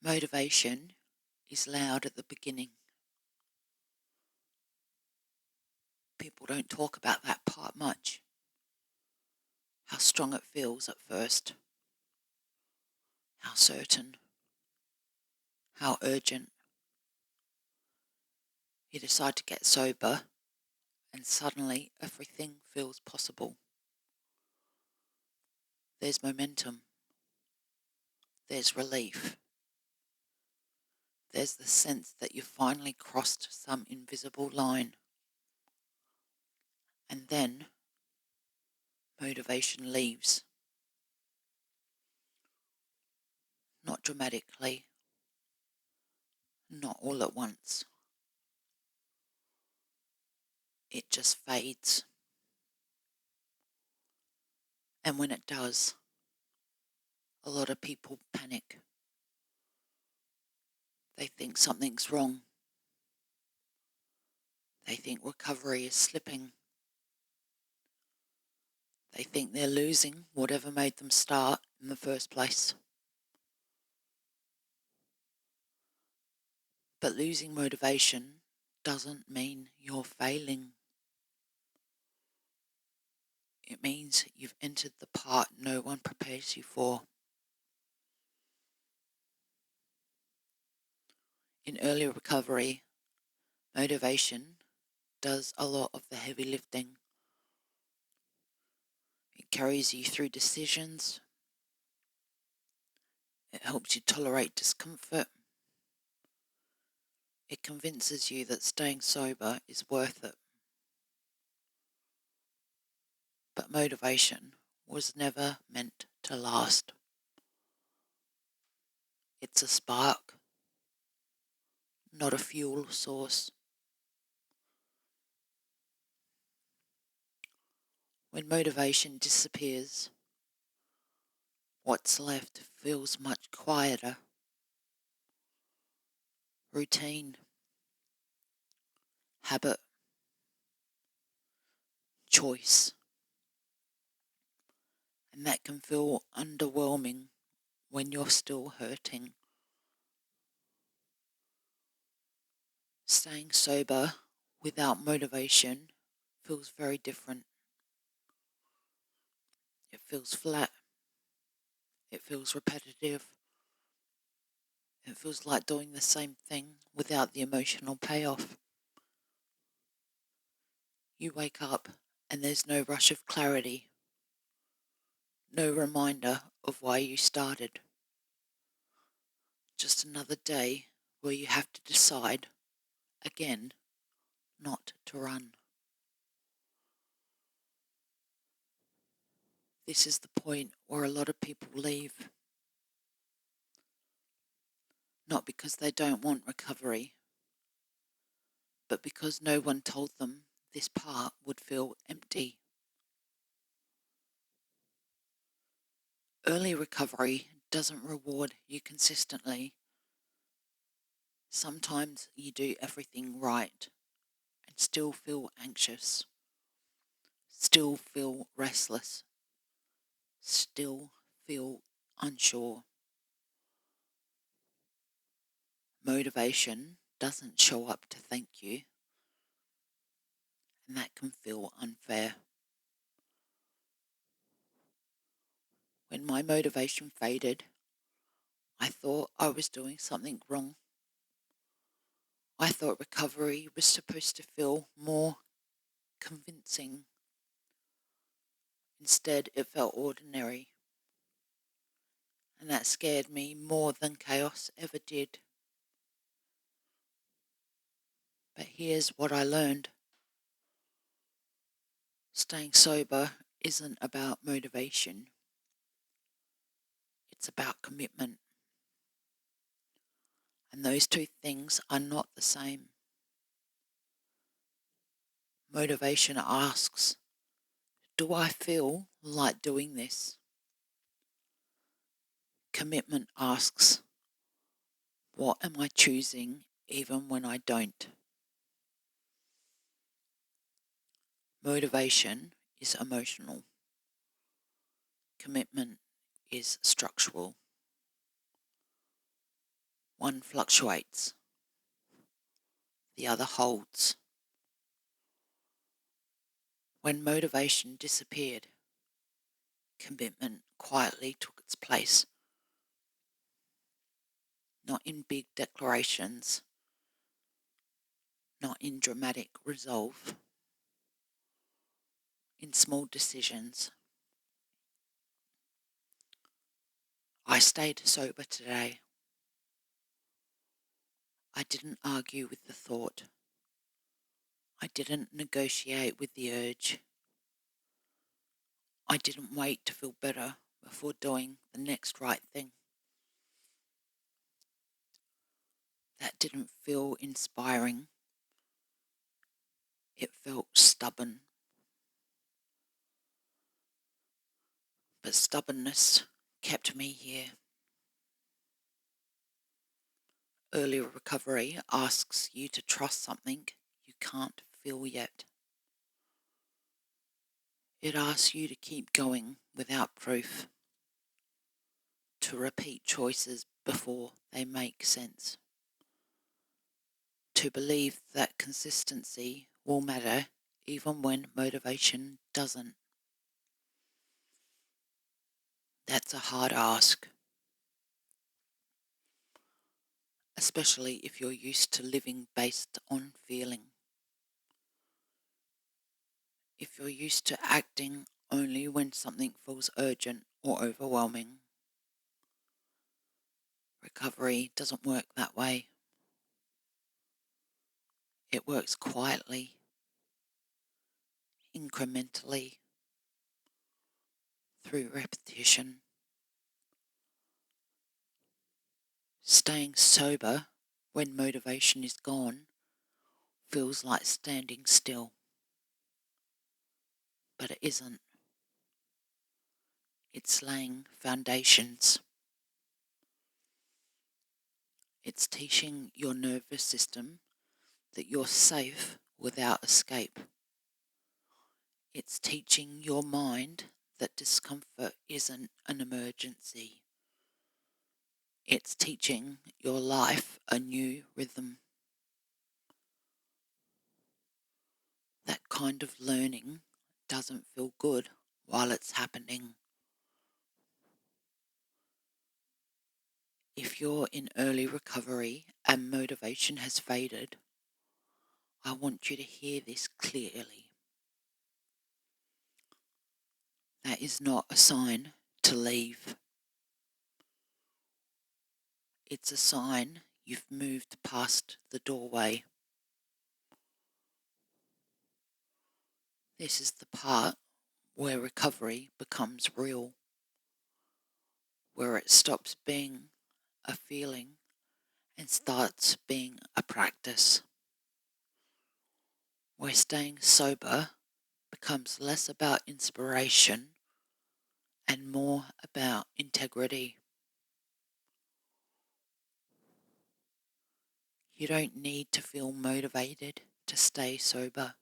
Motivation is loud at the beginning. People don't talk about that part much. How strong it feels at first. How certain. How urgent. You decide to get sober, and suddenly everything feels possible. There's momentum. There's relief. There's the sense that you've finally crossed some invisible line. And then motivation leaves. Not dramatically. Not all at once. It just fades. And when it does, a lot of people panic. They think something's wrong. They think recovery is slipping. They think they're losing whatever made them start in the first place. But losing motivation doesn't mean you're failing. It means you've entered the part no one prepares you for. In early recovery, motivation does a lot of the heavy lifting. It carries you through decisions. It helps you tolerate discomfort. It convinces you that staying sober is worth it. But motivation was never meant to last. It's a spark, not a fuel source. When motivation disappears, what's left feels much quieter. Routine, habit, choice. And that can feel underwhelming when you're still hurting. Staying sober without motivation feels very different. It feels flat. It feels repetitive. It feels like doing the same thing without the emotional payoff. You wake up and there's no rush of clarity. No reminder of why you started. Just another day where you have to decide, again, not to run. This is the point where a lot of people leave. Not because they don't want recovery, but because no one told them this part would feel empty. Early recovery doesn't reward you consistently. Sometimes you do everything right and still feel anxious, still feel restless, still feel unsure. Motivation doesn't show up to thank you, and that can feel unfair. When my motivation faded, I thought I was doing something wrong. I thought recovery was supposed to feel more convincing. Instead, it felt ordinary. And that scared me more than chaos ever did. But here's what I learned. Staying sober isn't about motivation. It's about commitment. And those two things are not the same. Motivation asks, do I feel like doing this? Commitment asks, what am I choosing even when I don't? Motivation is emotional. Commitment is structural. One fluctuates, the other holds. When motivation disappeared, commitment quietly took its place, not in big declarations, not in dramatic resolve, in small decisions. I stayed sober today. I didn't argue with the thought. I didn't negotiate with the urge. I didn't wait to feel better before doing the next right thing. That didn't feel inspiring. It felt stubborn. But stubbornness kept me here. Early recovery asks you to trust something you can't feel yet. It asks you to keep going without proof, to repeat choices before they make sense, to believe that consistency will matter even when motivation doesn't. That's a hard ask, especially if you're used to living based on feeling. If you're used to acting only when something feels urgent or overwhelming. Recovery doesn't work that way. It works quietly, incrementally, through repetition. Staying sober when motivation is gone feels like standing still. But it isn't. It's laying foundations. It's teaching your nervous system that you're safe without escape. It's teaching your mind that discomfort isn't an emergency. It's teaching your life a new rhythm. That kind of learning doesn't feel good while it's happening. If you're in early recovery and motivation has faded, I want you to hear this clearly. That is not a sign to leave. It's a sign you've moved past the doorway. This is the part where recovery becomes real, where it stops being a feeling and starts being a practice, where staying sober becomes less about inspiration and more about integrity. You don't need to feel motivated to stay sober.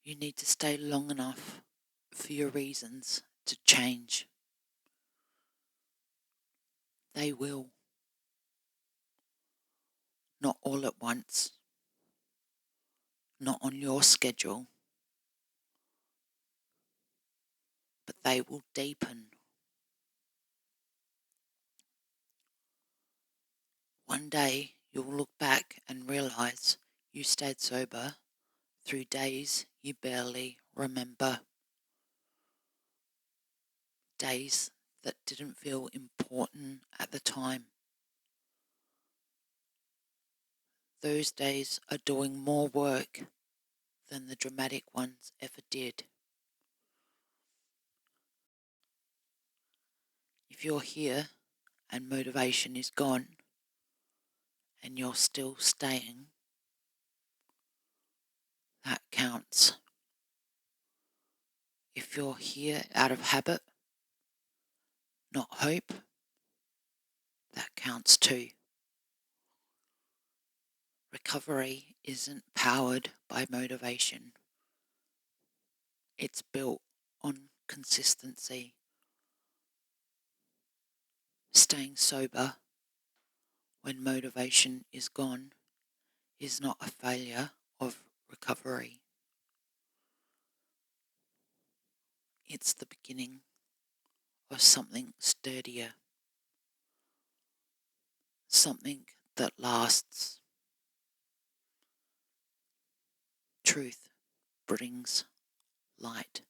You need to stay long enough for your reasons to change. They will. Not all at once. Not on your schedule. But they will deepen. One day you'll look back and realize you stayed sober through days you barely remember. Days that didn't feel important at the time. Those days are doing more work than the dramatic ones ever did. If you're here and motivation is gone and you're still staying, that counts. If you're here out of habit, not hope, that counts too. Recovery isn't powered by motivation. It's built on consistency. Staying sober when motivation is gone is not a failure of recovery. It's the beginning of something sturdier, something that lasts. Truth brings light.